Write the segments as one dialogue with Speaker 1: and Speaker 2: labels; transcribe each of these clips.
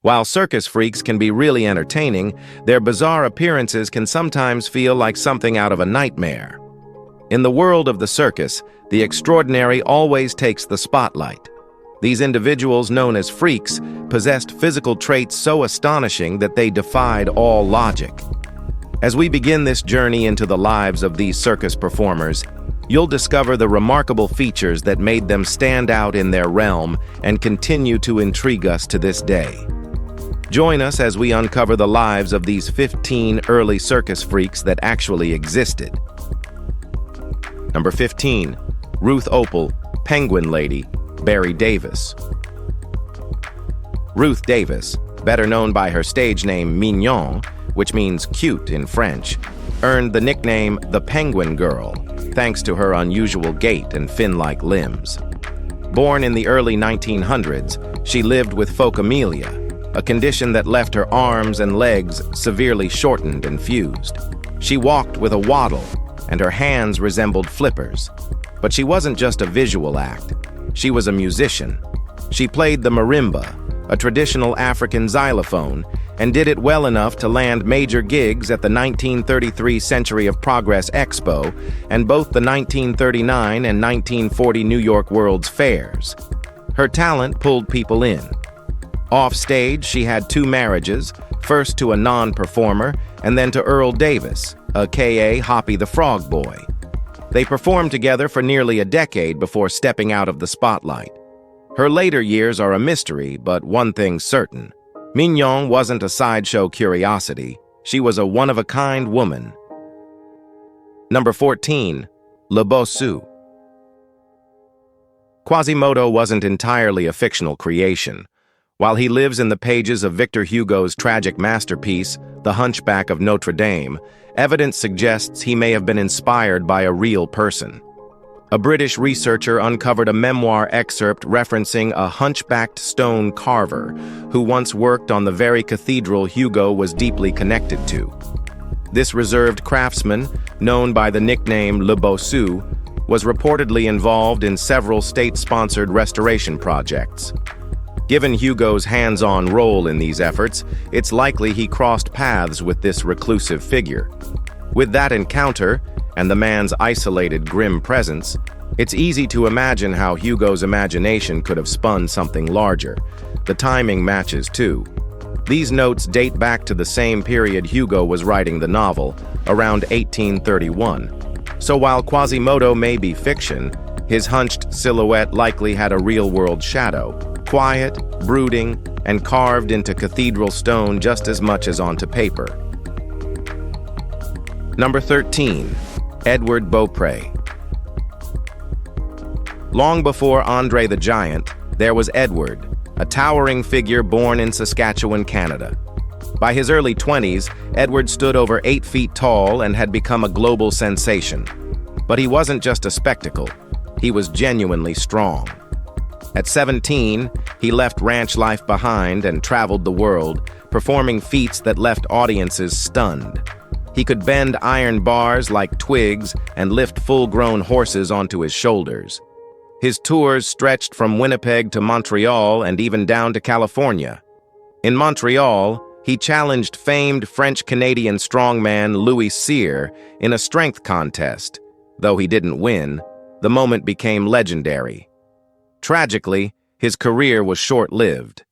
Speaker 1: While circus freaks can be really entertaining, their bizarre appearances can sometimes feel like something out of a nightmare. In the world of the circus, the extraordinary always takes the spotlight. These individuals, known as freaks, possessed physical traits so astonishing that they defied all logic. As we begin this journey into the lives of these circus performers, you'll discover the remarkable features that made them stand out in their realm and continue to intrigue us to this day. Join us as we uncover the lives of these 15 early circus freaks that actually existed. Number 15. Ruth Opel, Penguin Lady, Barry Davis. Ruth Davis, better known by her stage name Mignon, which means cute in French, earned the nickname the Penguin Girl, thanks to her unusual gait and fin-like limbs. Born in the early 1900s, she lived with phocomelia, a condition that left her arms and legs severely shortened and fused. She walked with a waddle, and her hands resembled flippers. But she wasn't just a visual act. She was a musician. She played the marimba, a traditional African xylophone, and did it well enough to land major gigs at the 1933 Century of Progress Expo and both the 1939 and 1940 New York World's Fairs. Her talent pulled people in. Off stage, she had 2 marriages, first to a non-performer and then to Earl Davis, aka Hoppy the Frog Boy. They performed together for nearly a decade before stepping out of the spotlight. Her later years are a mystery, but one thing's certain. Mignon wasn't a sideshow curiosity. She was a one-of-a-kind woman. Number 14. Labosu. Quasimodo wasn't entirely a fictional creation. While he lives in the pages of Victor Hugo's tragic masterpiece, The Hunchback of Notre Dame, evidence suggests he may have been inspired by a real person. A British researcher uncovered a memoir excerpt referencing a hunchbacked stone carver who once worked on the very cathedral Hugo was deeply connected to. This reserved craftsman, known by the nickname Labosu, was reportedly involved in several state-sponsored restoration projects. Given Hugo's hands-on role in these efforts, it's likely he crossed paths with this reclusive figure. With that encounter, and the man's isolated, grim presence, it's easy to imagine how Hugo's imagination could have spun something larger. The timing matches, too. These notes date back to the same period Hugo was writing the novel, around 1831. So while Quasimodo may be fiction, his hunched silhouette likely had a real-world shadow, quiet, brooding, and carved into cathedral stone just as much as onto paper. Number 13. Edward Beaupre. Long before Andre the Giant, there was Edward, a towering figure born in Saskatchewan, Canada. By his early 20s, Edward stood over 8 feet tall and had become a global sensation. But he wasn't just a spectacle, he was genuinely strong. At 17, he left ranch life behind and traveled the world, performing feats that left audiences stunned. He could bend iron bars like twigs and lift full-grown horses onto his shoulders. His tours stretched from Winnipeg to Montreal and even down to California. In Montreal, he challenged famed French-Canadian strongman Louis Cyr in a strength contest. Though he didn't win, the moment became legendary. Tragically, his career was short-lived.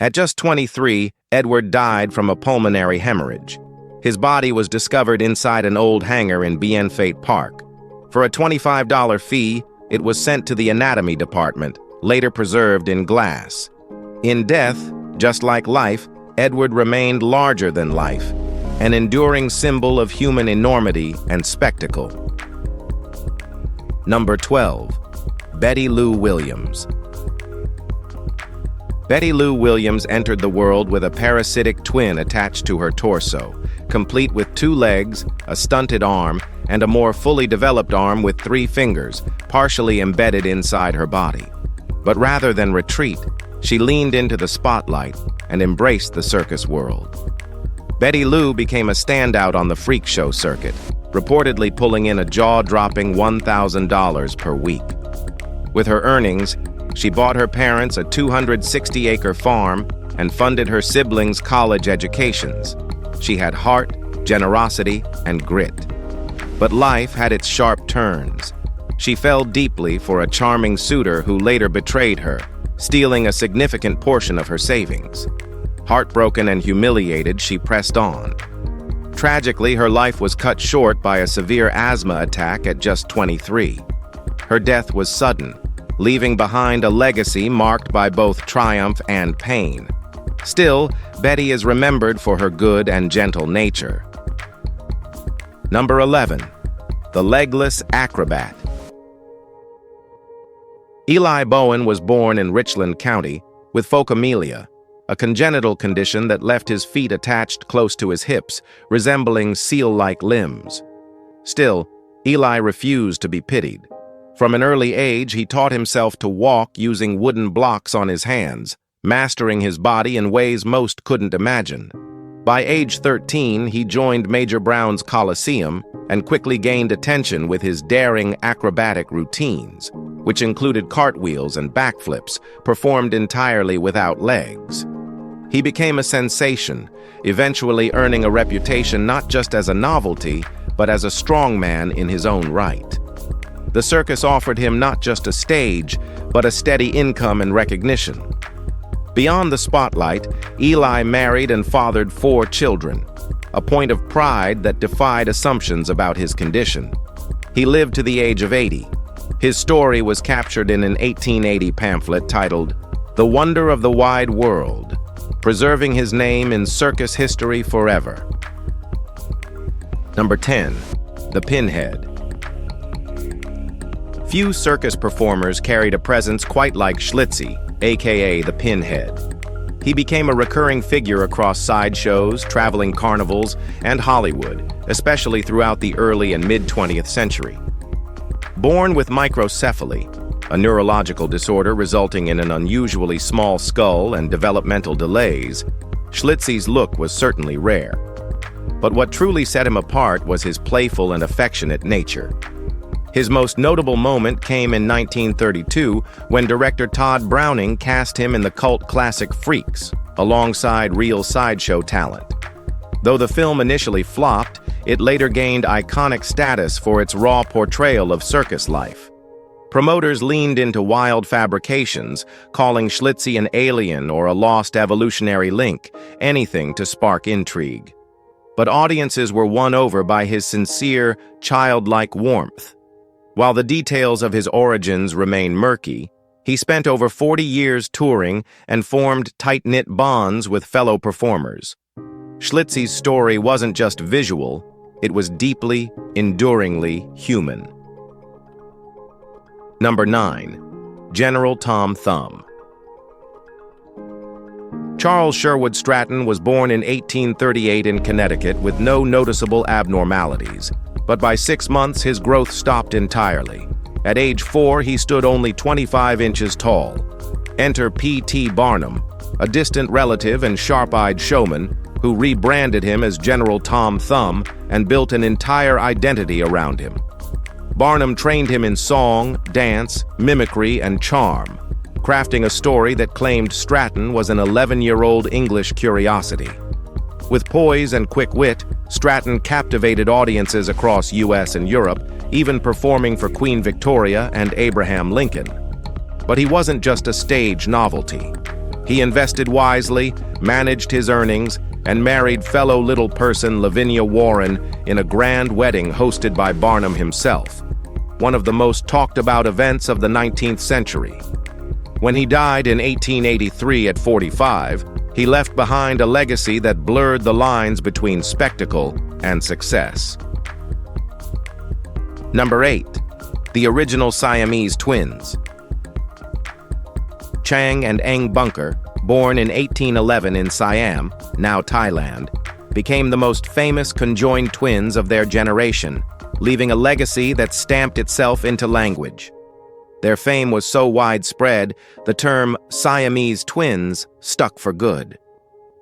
Speaker 1: At just 23, Edward died from a pulmonary hemorrhage. His body was discovered inside an old hangar in Bienfait Park. For a $25 fee, it was sent to the anatomy department, later preserved in glass. In death, just like life, Edward remained larger than life, an enduring symbol of human enormity and spectacle. Number 12. Betty Lou Williams. Betty Lou Williams entered the world with a parasitic twin attached to her torso, complete with 2 legs, a stunted arm, and a more fully developed arm with 3 fingers, partially embedded inside her body. But rather than retreat, she leaned into the spotlight and embraced the circus world. Betty Lou became a standout on the freak show circuit, reportedly pulling in a jaw-dropping $1,000 per week. With her earnings, She bought her parents a 260-acre farm and funded her siblings' college educations. She had heart, generosity, and grit. But life had its sharp turns. She fell deeply for a charming suitor who later betrayed her, stealing a significant portion of her savings. Heartbroken and humiliated, she pressed on. Tragically, her life was cut short by a severe asthma attack at just 23. Her death was sudden, leaving behind a legacy marked by both triumph and pain. Still, Betty is remembered for her good and gentle nature. Number 11. The Legless Acrobat. Eli Bowen was born in Richland County with phocomelia, a congenital condition that left his feet attached close to his hips, resembling seal-like limbs. Still, Eli refused to be pitied. From an early age, he taught himself to walk using wooden blocks on his hands, mastering his body in ways most couldn't imagine. By age 13, he joined Major Brown's Coliseum and quickly gained attention with his daring acrobatic routines, which included cartwheels and backflips, performed entirely without legs. He became a sensation, eventually earning a reputation not just as a novelty, but as a strongman in his own right. The circus offered him not just a stage, but a steady income and recognition. Beyond the spotlight, Eli married and fathered 4 children, a point of pride that defied assumptions about his condition. He lived to the age of 80. His story was captured in an 1880 pamphlet titled The Wonder of the Wide World, preserving his name in circus history forever. Number 10. The Pinhead. Few circus performers carried a presence quite like Schlitzy, aka the Pinhead. He became a recurring figure across sideshows, traveling carnivals, and Hollywood, especially throughout the early and mid-20th century. Born with microcephaly, a neurological disorder resulting in an unusually small skull and developmental delays, Schlitzy's look was certainly rare. But what truly set him apart was his playful and affectionate nature. His most notable moment came in 1932 when director Todd Browning cast him in the cult classic Freaks, alongside real sideshow talent. Though the film initially flopped, it later gained iconic status for its raw portrayal of circus life. Promoters leaned into wild fabrications, calling Schlitzy an alien or a lost evolutionary link, anything to spark intrigue. But audiences were won over by his sincere, childlike warmth. While the details of his origins remain murky, he spent over 40 years touring and formed tight-knit bonds with fellow performers. Schlitzy's story wasn't just visual, it was deeply, enduringly human. Number 9. General Tom Thumb. Charles Sherwood Stratton was born in 1838 in Connecticut with no noticeable abnormalities, but by 6 months his growth stopped entirely. At age 4, he stood only 25 inches tall. Enter P.T. Barnum, a distant relative and sharp-eyed showman who rebranded him as General Tom Thumb and built an entire identity around him. Barnum trained him in song, dance, mimicry, and charm, crafting a story that claimed Stratton was an 11-year-old English curiosity. With poise and quick wit, Stratton captivated audiences across US and Europe, even performing for Queen Victoria and Abraham Lincoln. But he wasn't just a stage novelty. He invested wisely, managed his earnings, and married fellow little person Lavinia Warren in a grand wedding hosted by Barnum himself, one of the most talked about events of the 19th century. When he died in 1883 at 45, he left behind a legacy that blurred the lines between spectacle and success. Number 8. The original Siamese twins. Chang and Ang Bunker, born in 1811 in Siam, now Thailand, became the most famous conjoined twins of their generation, leaving a legacy that stamped itself into language. Their fame was so widespread, the term Siamese twins stuck for good.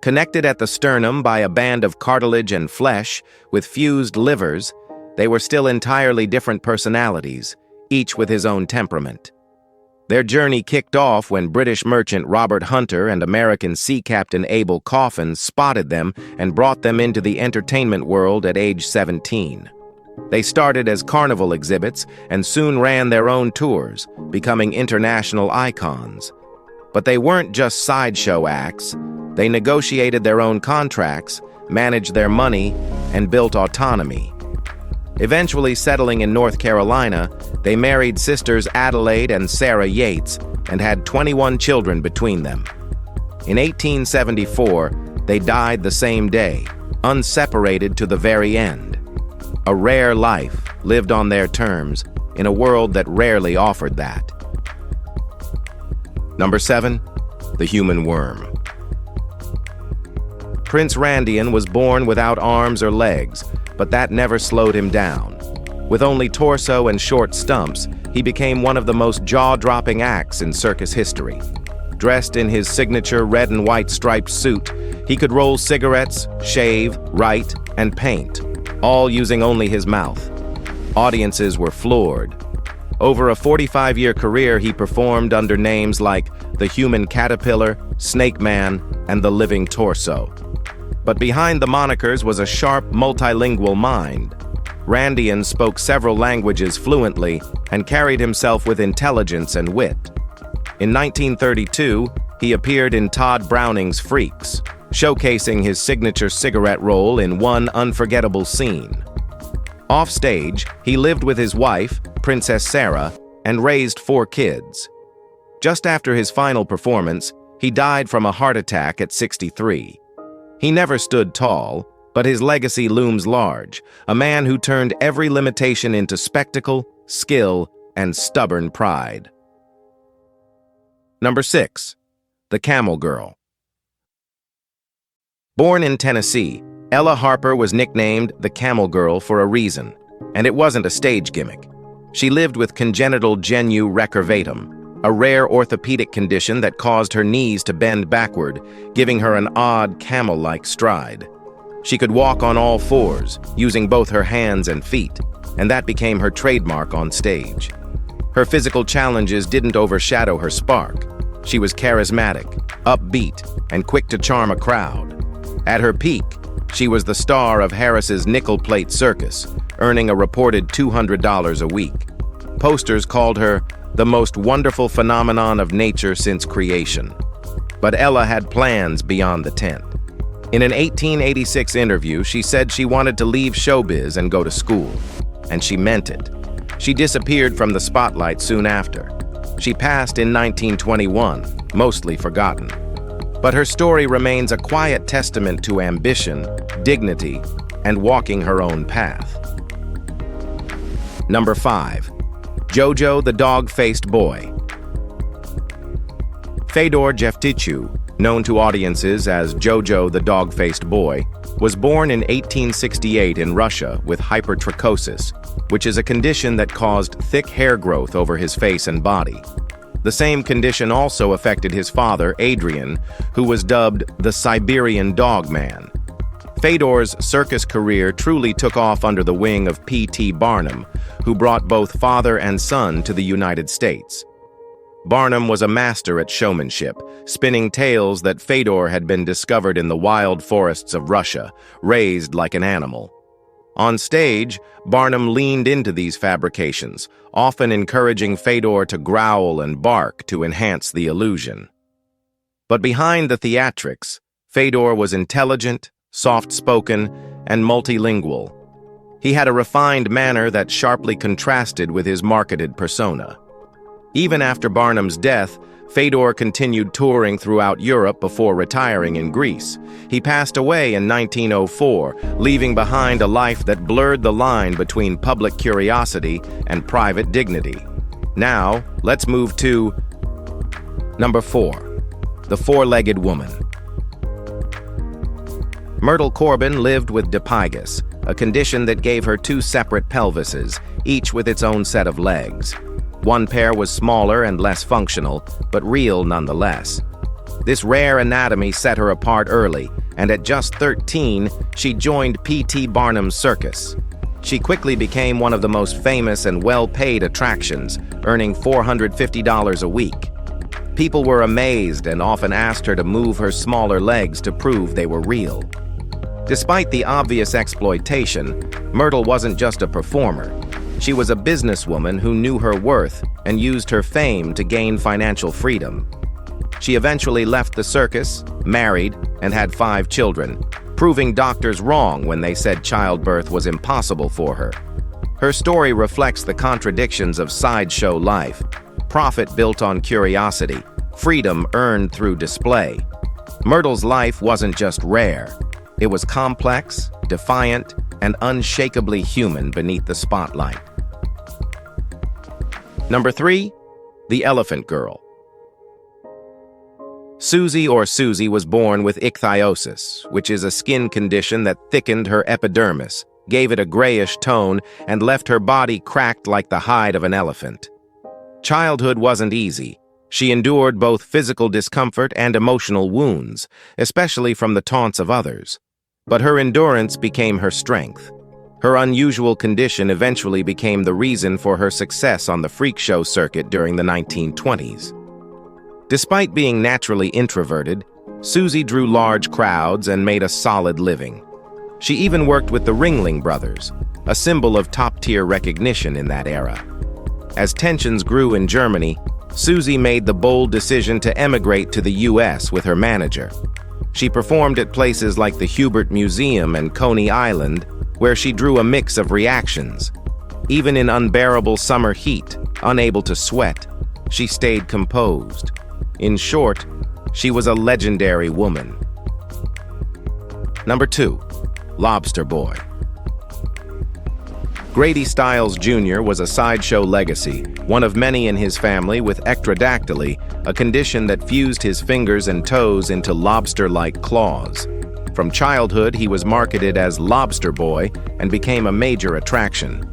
Speaker 1: Connected at the sternum by a band of cartilage and flesh, with fused livers, they were still entirely different personalities, each with his own temperament. Their journey kicked off when British merchant Robert Hunter and American sea captain Abel Coffin spotted them and brought them into the entertainment world at age 17. They started as carnival exhibits and soon ran their own tours, becoming international icons. But they weren't just sideshow acts. They negotiated their own contracts, managed their money, and built autonomy. Eventually settling in North Carolina, they married sisters Adelaide and Sarah Yates and had 21 children between them. In 1874, they died the same day, unseparated to the very end. A rare life lived on their terms in a world that rarely offered that. Number 7, the human worm. Prince Randian was born without arms or legs, but that never slowed him down. With only torso and short stumps, he became one of the most jaw-dropping acts in circus history. Dressed in his signature red and white striped suit, he could roll cigarettes, shave, write, and paint, all using only his mouth. Audiences were floored. Over a 45-year career, he performed under names like the Human Caterpillar, Snake Man, and the Living Torso. But behind the monikers was a sharp, multilingual mind. Randian spoke several languages fluently and carried himself with intelligence and wit. In 1932, he appeared in Todd Browning's Freaks, showcasing his signature cigarette roll in one unforgettable scene. Offstage, he lived with his wife, Princess Sarah, and raised 4 kids. Just after his final performance, he died from a heart attack at 63. He never stood tall, but his legacy looms large, a man who turned every limitation into spectacle, skill, and stubborn pride. Number 6, the Camel Girl. Born in Tennessee, Ella Harper was nicknamed the Camel Girl for a reason, and it wasn't a stage gimmick. She lived with congenital genu recurvatum, a rare orthopedic condition that caused her knees to bend backward, giving her an odd camel-like stride. She could walk on all fours, using both her hands and feet, and that became her trademark on stage. Her physical challenges didn't overshadow her spark. She was charismatic, upbeat, and quick to charm a crowd. At her peak, she was the star of Harris's nickel-plate Circus, earning a reported $200 a week. Posters called her the most wonderful phenomenon of nature since creation. But Ella had plans beyond the tent. In an 1886 interview, she said she wanted to leave showbiz and go to school. And she meant it. She disappeared from the spotlight soon after. She passed in 1921, mostly forgotten. But her story remains a quiet testament to ambition, dignity, and walking her own path. Number 5. Jojo the Dog-Faced Boy. Fedor Jeftichu, known to audiences as Jojo the Dog-Faced Boy, was born in 1868 in Russia with hypertrichosis, which is a condition that caused thick hair growth over his face and body. The same condition also affected his father, Adrian, who was dubbed the Siberian Dog Man. Fedor's circus career truly took off under the wing of P.T. Barnum, who brought both father and son to the United States. Barnum was a master at showmanship, spinning tales that Fedor had been discovered in the wild forests of Russia, raised like an animal. On stage, Barnum leaned into these fabrications, often encouraging Fedor to growl and bark to enhance the illusion. But behind the theatrics, Fedor was intelligent, soft-spoken, and multilingual. He had a refined manner that sharply contrasted with his marketed persona. Even after Barnum's death, Fedor continued touring throughout Europe before retiring in Greece. He passed away in 1904, leaving behind a life that blurred the line between public curiosity and private dignity. Now, let's move to number 4, the four-legged woman. Myrtle Corbin lived with dipygus, a condition that gave her 2 separate pelvises, each with its own set of legs. One pair was smaller and less functional, but real nonetheless. This rare anatomy set her apart early, and at just 13, she joined P.T. Barnum's Circus. She quickly became one of the most famous and well-paid attractions, earning $450 a week. People were amazed and often asked her to move her smaller legs to prove they were real. Despite the obvious exploitation, Myrtle wasn't just a performer. She was a businesswoman who knew her worth and used her fame to gain financial freedom. She eventually left the circus, married, and had 5 children, proving doctors wrong when they said childbirth was impossible for her. Her story reflects the contradictions of sideshow life: profit built on curiosity, freedom earned through display. Myrtle's life wasn't just rare. It was complex, defiant, and unshakably human beneath the spotlight. Number 3. The Elephant Girl. Suzie was born with ichthyosis, which is a skin condition that thickened her epidermis, gave it a grayish tone, and left her body cracked like the hide of an elephant. Childhood wasn't easy. She endured both physical discomfort and emotional wounds, especially from the taunts of others. But her endurance became her strength. Her unusual condition eventually became the reason for her success on the freak show circuit during the 1920s. Despite being naturally introverted, Suzie drew large crowds and made a solid living. She even worked with the Ringling Brothers, a symbol of top-tier recognition in that era. As tensions grew in Germany, Suzie made the bold decision to emigrate to the U.S. with her manager. She performed at places like the Hubert Museum and Coney Island, where she drew a mix of reactions. Even in unbearable summer heat, unable to sweat, she stayed composed. In short, she was a legendary woman. Number 2. Lobster Boy. Grady Styles Jr. was a sideshow legacy, one of many in his family with ectrodactyly, a condition that fused his fingers and toes into lobster-like claws. From childhood, he was marketed as Lobster Boy and became a major attraction.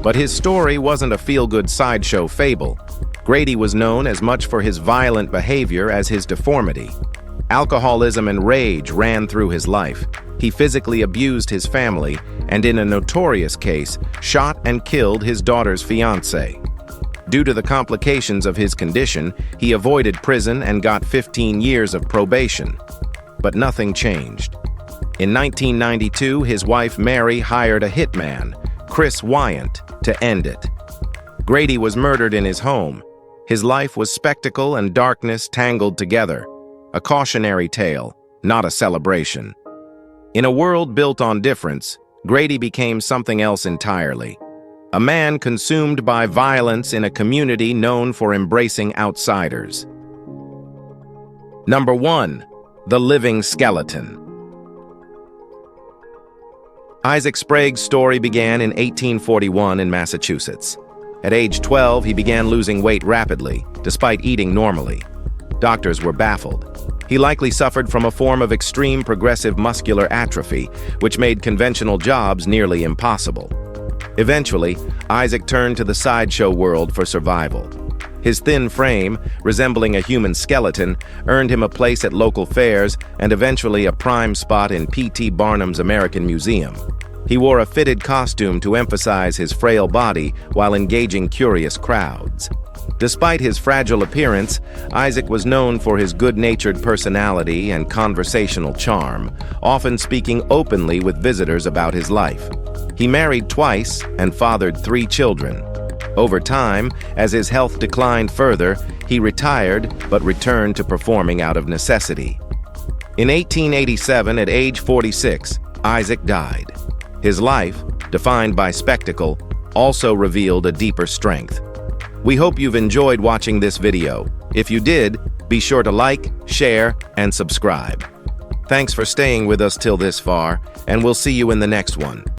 Speaker 1: But his story wasn't a feel-good sideshow fable. Grady was known as much for his violent behavior as his deformity. Alcoholism and rage ran through his life. He physically abused his family and, in a notorious case, shot and killed his daughter's fiancé. Due to the complications of his condition, he avoided prison and got 15 years of probation. But nothing changed. In 1992, his wife Mary hired a hitman, Chris Wyant, to end it. Grady was murdered in his home. His life was spectacle and darkness tangled together. A cautionary tale, not a celebration. In a world built on difference, Grady became something else entirely. A man consumed by violence in a community known for embracing outsiders. Number 1. The Living Skeleton. Isaac Sprague's story began in 1841 in Massachusetts. At age 12, he began losing weight rapidly, despite eating normally. Doctors were baffled. He likely suffered from a form of extreme progressive muscular atrophy, which made conventional jobs nearly impossible. Eventually, Isaac turned to the sideshow world for survival. His thin frame, resembling a human skeleton, earned him a place at local fairs and eventually a prime spot in P.T. Barnum's American Museum. He wore a fitted costume to emphasize his frail body while engaging curious crowds. Despite his fragile appearance, Isaac was known for his good-natured personality and conversational charm, often speaking openly with visitors about his life. He married twice and fathered 3 children. Over time, as his health declined further, he retired but returned to performing out of necessity. In 1887, at age 46, Isaac died. His life, defined by spectacle, also revealed a deeper strength. We hope you've enjoyed watching this video. If you did, be sure to like, share, and subscribe. Thanks for staying with us till this far, and we'll see you in the next one.